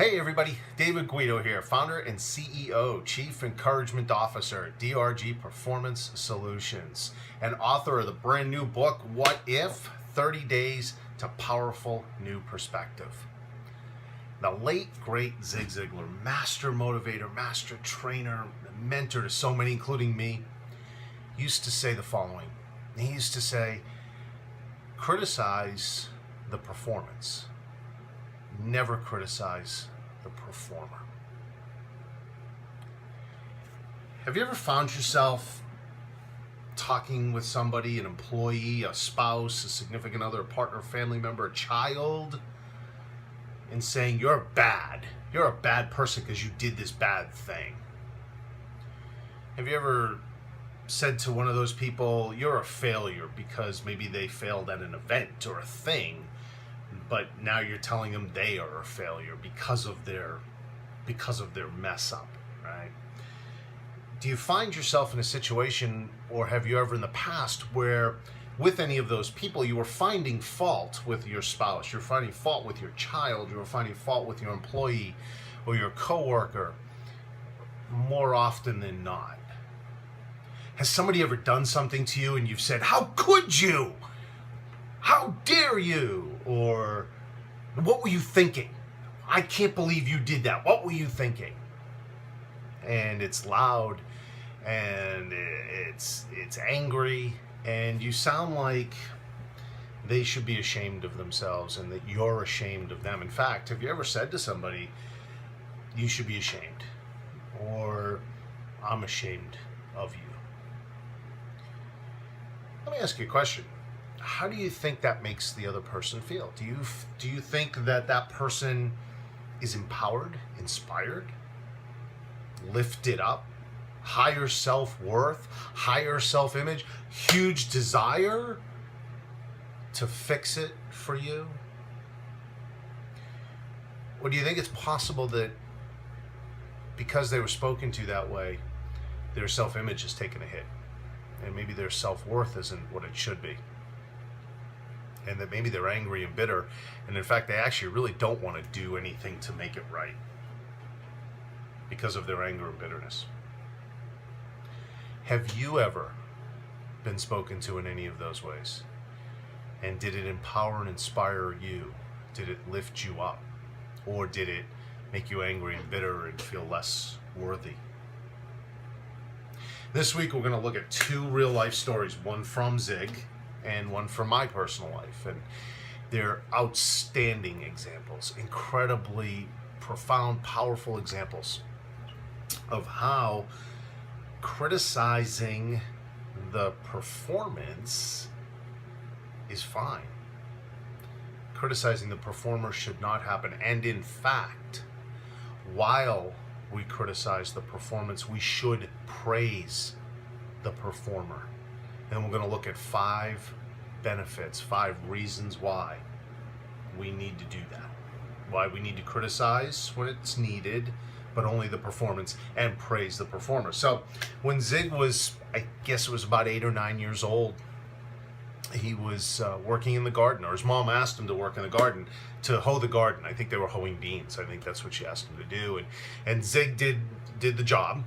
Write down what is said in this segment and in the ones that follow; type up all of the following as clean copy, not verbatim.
Hey everybody, David Guido here, founder and CEO, Chief Encouragement Officer at DRG Performance Solutions, and author of the brand new book, What If? 30 Days to Powerful New Perspective. The late, great Zig Ziglar, master motivator, master trainer, mentor to so many, including me, used to say the following. He used to say, criticize the performance. Never criticize the performer. Have you ever found yourself talking with somebody, an employee, a spouse, a significant other, a partner, a family member, a child, and saying, you're a bad person because you did this bad thing? Have you ever said to one of those people, you're a failure because maybe they failed at an event or a thing, but now you're telling them they are a failure because of their mess up, right? Do you find yourself in a situation, or have you ever in the past, where with any of those people you were finding fault with your spouse, you're finding fault with your child, you're finding fault with your employee or your coworker more often than not? Has somebody ever done something to you and you've said, how could you? How dare you? Or, what were you thinking? I can't believe you did that. What were you thinking? And it's loud, and it's angry, and you sound like they should be ashamed of themselves and that you're ashamed of them. In fact, have you ever said to somebody, you should be ashamed, or I'm ashamed of you? Let me ask you a question. How do you think that makes the other person feel? Do you think that person is empowered, inspired, lifted up, higher self-worth, higher self-image, huge desire to fix it for you? Or do you think it's possible that because they were spoken to that way, their self-image has taken a hit, and maybe their self-worth isn't what it should be? And that maybe they're angry and bitter, and in fact they actually really don't want to do anything to make it right because of their anger and bitterness. Have you ever been spoken to in any of those ways? And did it empower and inspire you? Did it lift you up? Or did it make you angry and bitter and feel less worthy? This week we're going to look at two real life stories, one from Zig and one from my personal life, and they're outstanding examples, incredibly profound, powerful examples of how criticizing the performance is fine. Criticizing the performer should not happen, and in fact, while we criticize the performance, we should praise the performer. And we're going to look at 5 benefits, 5 reasons why we need to do that. Why we need to criticize when it's needed, but only the performance, and praise the performer. So when Zig was, I guess it was about 8 or 9 years old, he was working in the garden, or his mom asked him to work in the garden, to hoe the garden. I think they were hoeing beans. I think that's what she asked him to do. And Zig did the job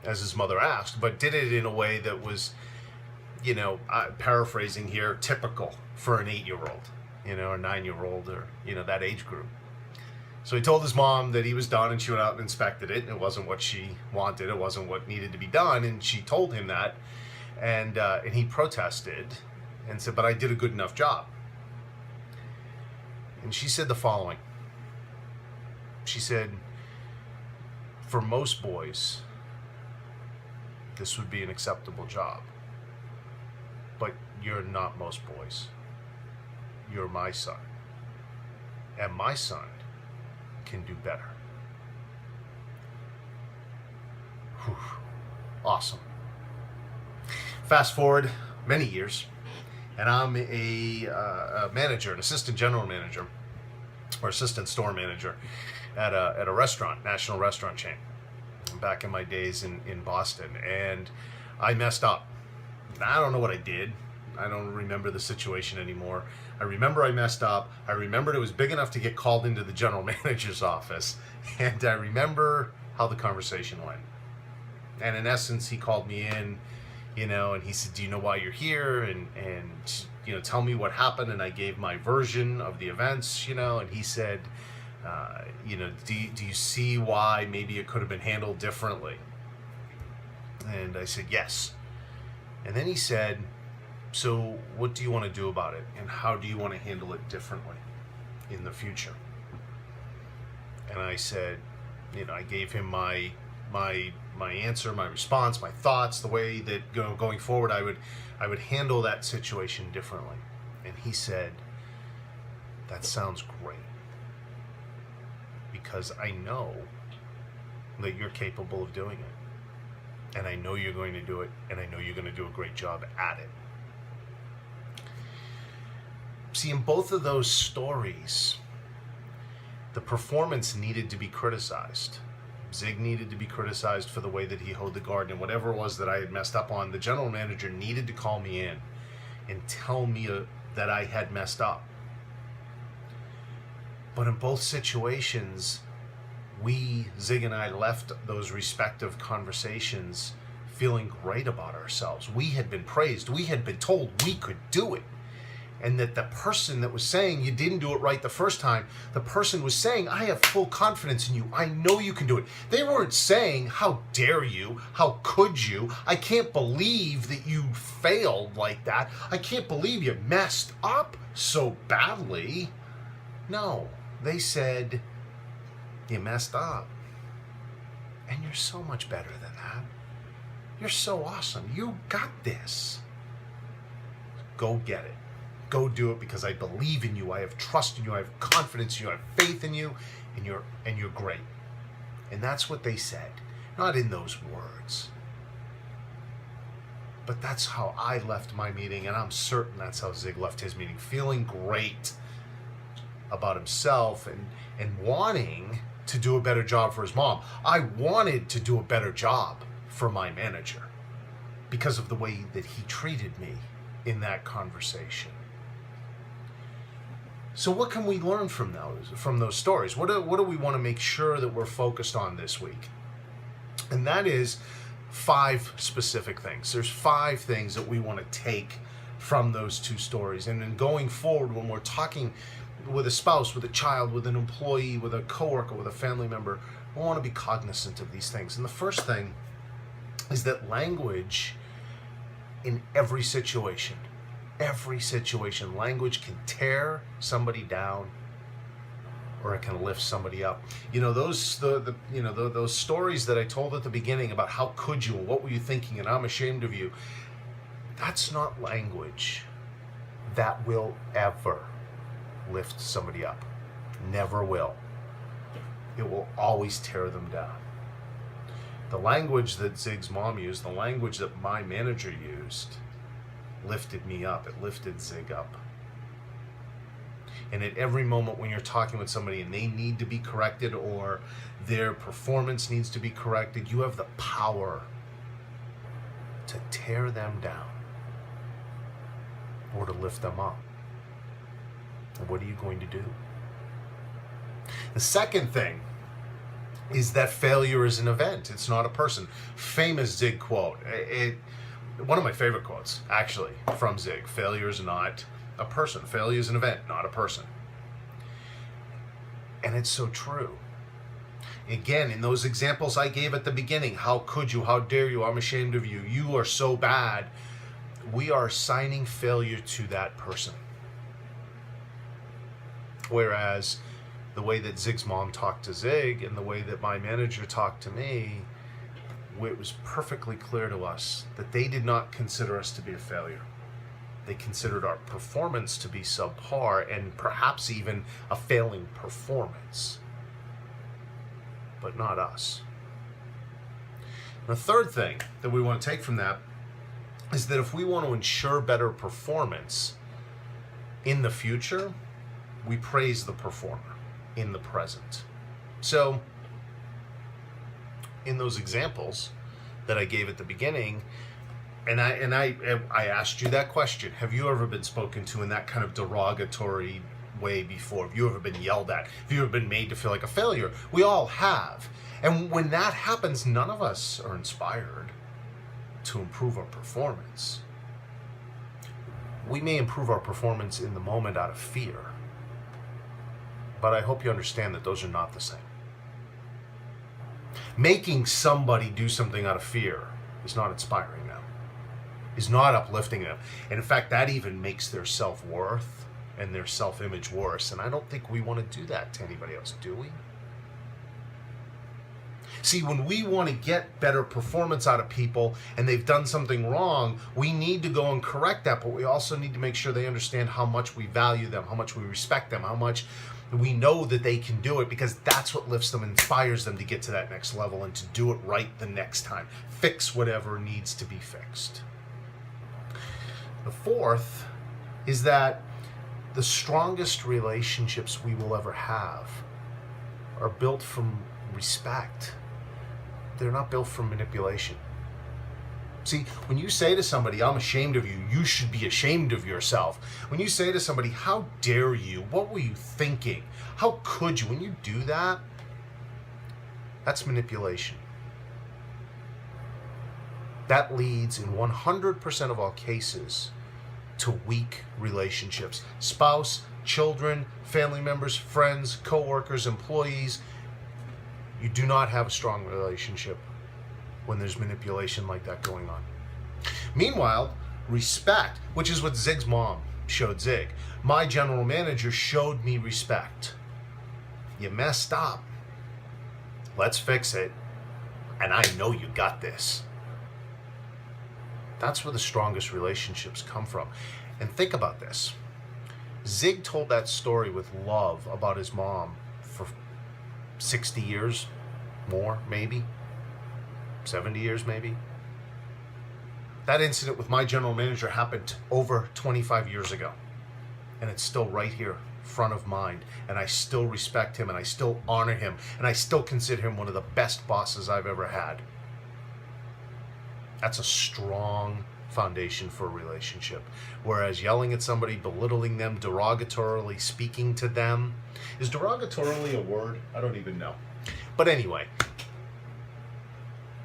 as his mother asked, but did it in a way that was, paraphrasing here, typical for an 8-year-old, or 9-year-old, or, that age group. So he told his mom that he was done, and she went out and inspected it, and it wasn't what she wanted, it wasn't what needed to be done, and she told him that, and he protested and said, but I did a good enough job. And she said the following. She said, for most boys, this would be an acceptable job. But you're not most boys. You're my son. And my son can do better. Whew. Awesome. Fast forward many years, and I'm a manager, an assistant general manager, or assistant store manager at a restaurant, national restaurant chain, back in my days in Boston. And I messed up. I don't know what I did. I don't remember the situation anymore. I remember I messed up. I remembered it was big enough to get called into the general manager's office. And I remember how the conversation went. And in essence, he called me in, and he said, do you know why you're here? And tell me what happened. And I gave my version of the events, and he said, do you see why maybe it could have been handled differently? And I said, yes. And then he said, so what do you want to do about it? And how do you want to handle it differently in the future? And I said, I gave him my answer, my response, my thoughts, the way that going forward I would handle that situation differently. And he said, that sounds great, because I know that you're capable of doing it, and I know you're going to do it, and I know you're going to do a great job at it. See, in both of those stories, the performance needed to be criticized. Zig needed to be criticized for the way that he hoed the garden, and whatever it was that I had messed up on, the general manager needed to call me in and tell me that I had messed up. But in both situations, Zig and I, left those respective conversations feeling great about ourselves. We had been praised. We had been told we could do it. And that the person that was saying you didn't do it right the first time, the person was saying, I have full confidence in you. I know you can do it. They weren't saying, how dare you? How could you? I can't believe that you failed like that. I can't believe you messed up so badly. No, they said, you messed up. And you're so much better than that. You're so awesome. You got this. Go get it. Go do it, because I believe in you. I have trust in you. I have confidence in you. I have faith in you, and you're great. And that's what they said, not in those words. But that's how I left my meeting, and I'm certain that's how Zig left his meeting, feeling great about himself and wanting to do a better job for his mom. I wanted to do a better job for my manager because of the way that he treated me in that conversation. So what can we learn from those stories? What do we want to make sure that we're focused on this week? And that is 5 specific things. There's 5 things that we want to take from those 2 stories. And then going forward, when we're talking with a spouse, with a child, with an employee, with a coworker, with a family member, we want to be cognizant of these things. And the first thing is that language in every situation, language can tear somebody down, or it can lift somebody up. Those stories that I told at the beginning about how could you and what were you thinking and I'm ashamed of you, that's not language that will ever lift somebody up. Never will. It will always tear them down. The language that Zig's mom used, the language that my manager used, lifted me up. It lifted Zig up. And at every moment when you're talking with somebody and they need to be corrected or their performance needs to be corrected, you have the power to tear them down or to lift them up. And what are you going to do? The second thing is that failure is an event. It's not a person. Famous Zig quote. One of my favorite quotes, actually, from Zig. Failure is not a person. Failure is an event, not a person. And it's so true. Again, in those examples I gave at the beginning, how could you, how dare you, I'm ashamed of you, you are so bad, we are assigning failure to that person. Whereas the way that Zig's mom talked to Zig and the way that my manager talked to me, it was perfectly clear to us that they did not consider us to be a failure. They considered our performance to be subpar and perhaps even a failing performance, but not us. The third thing that we want to take from that is that if we want to ensure better performance in the future, we praise the performer in the present. So, in those examples that I gave at the beginning, And I asked you that question. Have you ever been spoken to in that kind of derogatory way before? Have you ever been yelled at? Have you ever been made to feel like a failure? We all have. And when that happens, none of us are inspired to improve our performance. We may improve our performance in the moment out of fear, but I hope you understand that those are not the same. Making somebody do something out of fear is not inspiring them, is not uplifting them. And in fact, that even makes their self-worth and their self-image worse. And I don't think we want to do that to anybody else, do we? See, when we want to get better performance out of people and they've done something wrong, we need to go and correct that, but we also need to make sure they understand how much we value them, how much we respect them, how much we know that they can do it, because that's what lifts them, inspires them to get to that next level and to do it right the next time. Fix whatever needs to be fixed. The fourth is that the strongest relationships we will ever have are built from respect. They're not built from manipulation. See, when you say to somebody, I'm ashamed of you, you should be ashamed of yourself. When you say to somebody, how dare you? What were you thinking? How could you? When you do that, that's manipulation. That leads in 100% of all cases to weak relationships. Spouse, children, family members, friends, co-workers, employees. You do not have a strong relationship when there's manipulation like that going on. Meanwhile, respect, which is what Zig's mom showed Zig. My general manager showed me respect. You messed up. Let's fix it. And I know you got this. That's where the strongest relationships come from. And think about this. Zig told that story with love about his mom for 60 years, more maybe, 70 years maybe. That incident with my general manager happened over 25 years ago, and it's still right here, front of mind, and I still respect him, and I still honor him, and I still consider him one of the best bosses I've ever had. That's a strong foundation for a relationship. Whereas yelling at somebody, belittling them, derogatorily speaking to them. Is derogatorily a word? I don't even know. But anyway,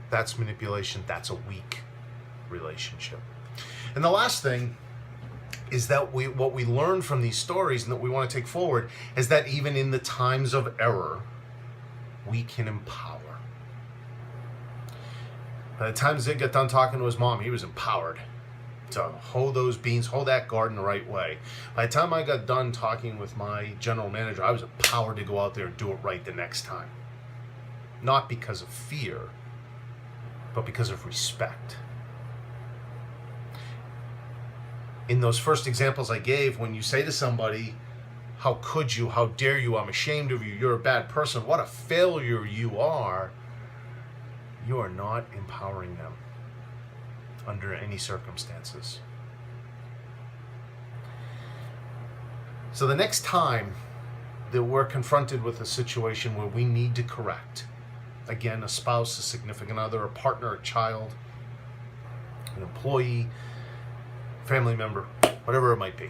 that's manipulation. That's a weak relationship. And the last thing is that what we learn from these stories and that we want to take forward is that even in the times of error, we can empower. By the time Zig got done talking to his mom, he was empowered to hoe those beans, hoe that garden the right way. By the time I got done talking with my general manager, I was empowered to go out there and do it right the next time. Not because of fear, but because of respect. In those first examples I gave, when you say to somebody, how could you, how dare you, I'm ashamed of you, you're a bad person, what a failure you are not empowering them under any circumstances. So the next time that we're confronted with a situation where we need to correct, again, a spouse, a significant other, a partner, a child, an employee, family member, whatever it might be,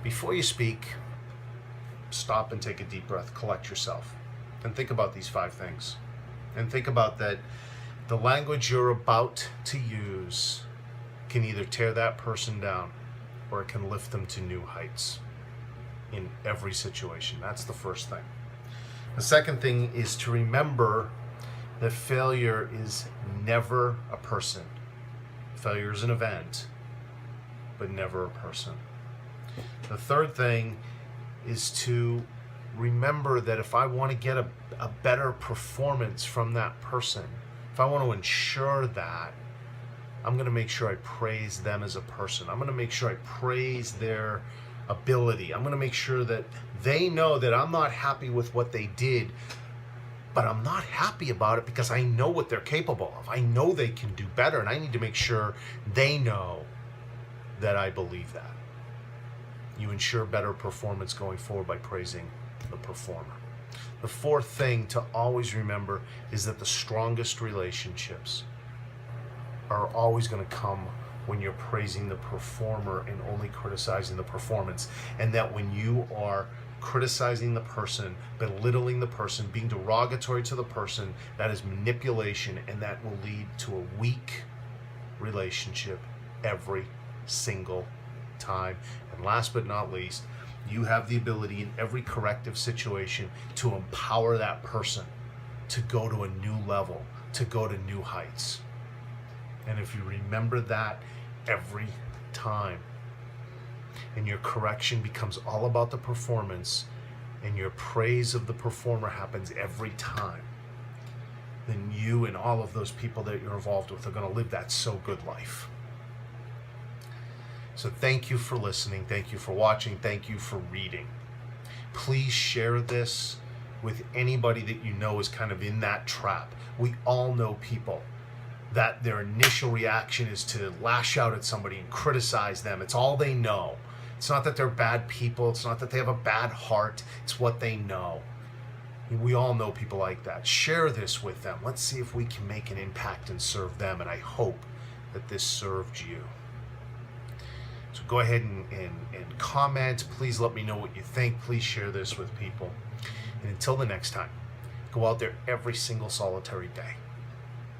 before you speak, stop and take a deep breath, collect yourself, and think about these 5 things. And think about that the language you're about to use can either tear that person down or it can lift them to new heights in every situation. That's the first thing. The second thing is to remember that failure is never a person. Failure is an event, but never a person. The third thing is to remember that if I want to get a better performance from that person, if I want to ensure that, I'm going to make sure I praise them as a person. I'm going to make sure I praise their ability. I'm going to make sure that they know that I'm not happy with what they did, but I'm not happy about it because I know what they're capable of. I know they can do better, and I need to make sure they know that I believe that. You ensure better performance going forward by praising the performer. The fourth thing to always remember is that the strongest relationships are always going to come when you're praising the performer and only criticizing the performance. And that when you are criticizing the person, belittling the person, being derogatory to the person, that is manipulation, and that will lead to a weak relationship every single time. And last but not least, you have the ability in every corrective situation to empower that person to go to a new level, to go to new heights. And if you remember that every time, and your correction becomes all about the performance, and your praise of the performer happens every time, then you and all of those people that you're involved with are going to live that so good life. So thank you for listening. Thank you for watching. Thank you for reading. Please share this with anybody that you know is kind of in that trap. We all know people that their initial reaction is to lash out at somebody and criticize them. It's all they know. It's not that they're bad people. It's not that they have a bad heart. It's what they know. We all know people like that. Share this with them. Let's see if we can make an impact and serve them. And I hope that this served you. So go ahead and comment. Please let me know what you think. Please share this with people. And until the next time, go out there every single solitary day.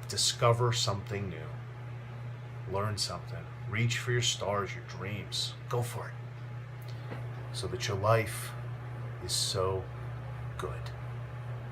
Discover something new. Learn something. Reach for your stars, your dreams. Go for it. So that your life is so good.